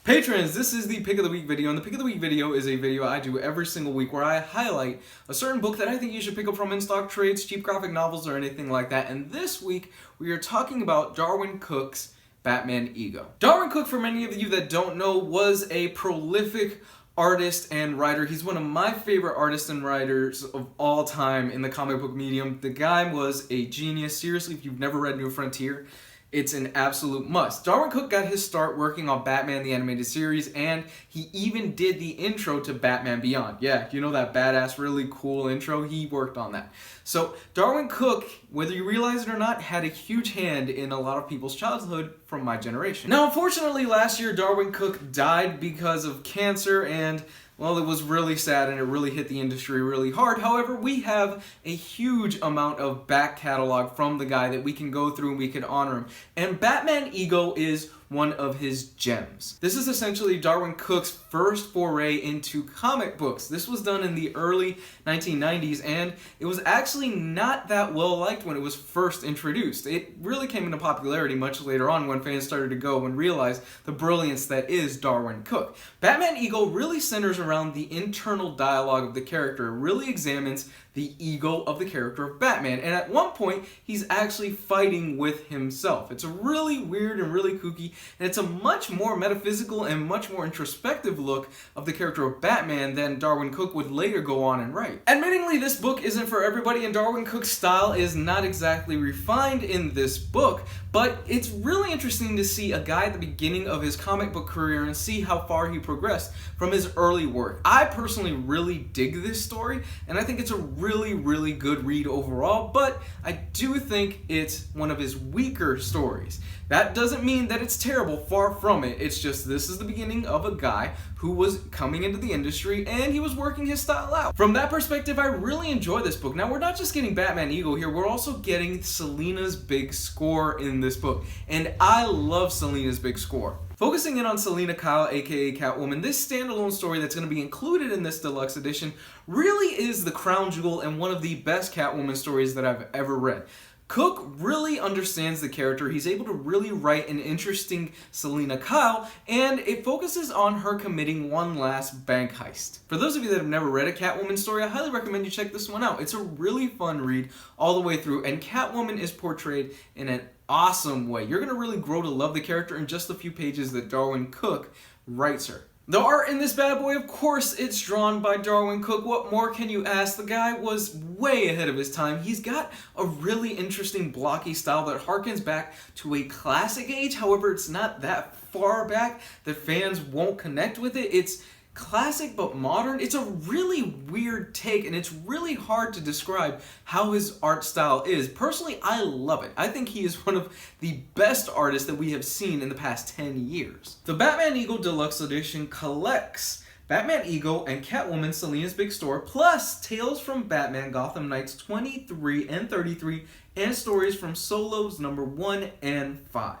Patrons, this is the Pick of the Week video, and the Pick of the Week video is a video I do every single week where I highlight a certain book that I think you should pick up from in-stock trades, cheap graphic novels, or anything like that. And this week, we are talking about Darwin Cook's Batman Ego. Darwin Cook, for many of you that don't know, was a prolific artist and writer. He's one of my favorite artists and writers of all time in the comic book medium. The guy was a genius. Seriously, if you've never read New Frontier, it's an absolute must. Darwin Cook got his start working on Batman the Animated Series, and he even did the intro to Batman Beyond. Yeah, you know that badass, really cool intro? He worked on that. So Darwin Cook, whether you realize it or not, had a huge hand in a lot of people's childhood from my generation. Now, unfortunately, last year Darwin Cook died because of cancer, and well, it was really sad and it really hit the industry really hard. However, we have a huge amount of back catalog from the guy that we can go through and we can honor him. And Batman Ego is one of his gems. This is essentially Darwin Cook's first foray into comic books. This was done in the early 1990s, and it was actually not that well liked when it was first introduced. It really came into popularity much later on when fans started to go and realize the brilliance that is Darwin Cook. Batman Ego really centers around the internal dialogue of the character. It really examines the ego of the character of Batman, and at one point he's actually fighting with himself. It's a really weird and really kooky, and it's a much more metaphysical and much more introspective look of the character of Batman than Darwin Cook would later go on and write. Admittingly, this book isn't for everybody, and Darwin Cook's style is not exactly refined in this book, but it's really interesting to see a guy at the beginning of his comic book career and see how far he progressed from his early work. I personally really dig this story, and I think it's a really good read overall, but I do think it's one of his weaker stories. That doesn't mean that it's terrible, far from it. It's just this is the beginning of a guy who was coming into the industry and he was working his style out. From that perspective, I really enjoy this book. Now, we're not just getting Batman Ego here, we're also getting Selina's big score in this book, and I love Selina's big score. Focusing in on Selina Kyle, aka Catwoman, this standalone story that's going to be included in this deluxe edition really is the crown jewel and one of the best Catwoman stories that I've ever read. Cook really understands the character. He's able to really write an interesting Selina Kyle, and it focuses on her committing one last bank heist. For those of you that have never read a Catwoman story, I highly recommend you check this one out. It's a really fun read all the way through, and Catwoman is portrayed in an awesome way. You're going to really grow to love the character in just a few pages that Darwin Cook writes her. The art in this bad boy, of course, it's drawn by Darwin Cook. What more can you ask? The guy was way ahead of his time. He's got a really interesting blocky style that harkens back to a classic age. However, it's not that far back that fans won't connect with it. It's classic but modern. It's a really weird take, and it's really hard to describe how his art style is. Personally, I love it. I think he is one of the best artists that we have seen in the past 10 years. The Batman Ego Deluxe Edition collects Batman Ego and Catwoman Selina's Big Store, plus Tales from Batman Gotham Knights 23 and 33, and stories from Solos number 1 and 5.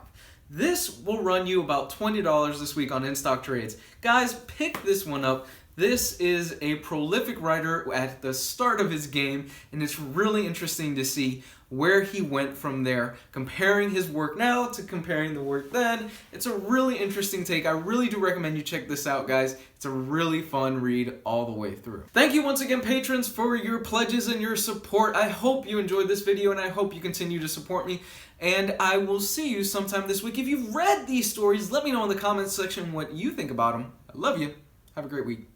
This will run you about $20 this week on in-stock trades. Guys, pick this one up. This is a prolific writer at the start of his game, and it's really interesting to see where he went from there, comparing his work now to comparing the work then. It's a really interesting take. I really do recommend you check this out, guys. It's a really fun read all the way through. Thank you once again, patrons, for your pledges and your support. I hope you enjoyed this video, and I hope you continue to support me, and I will see you sometime this week. If you've read these stories, let me know in the comments section what you think about them. I love you. Have a great week.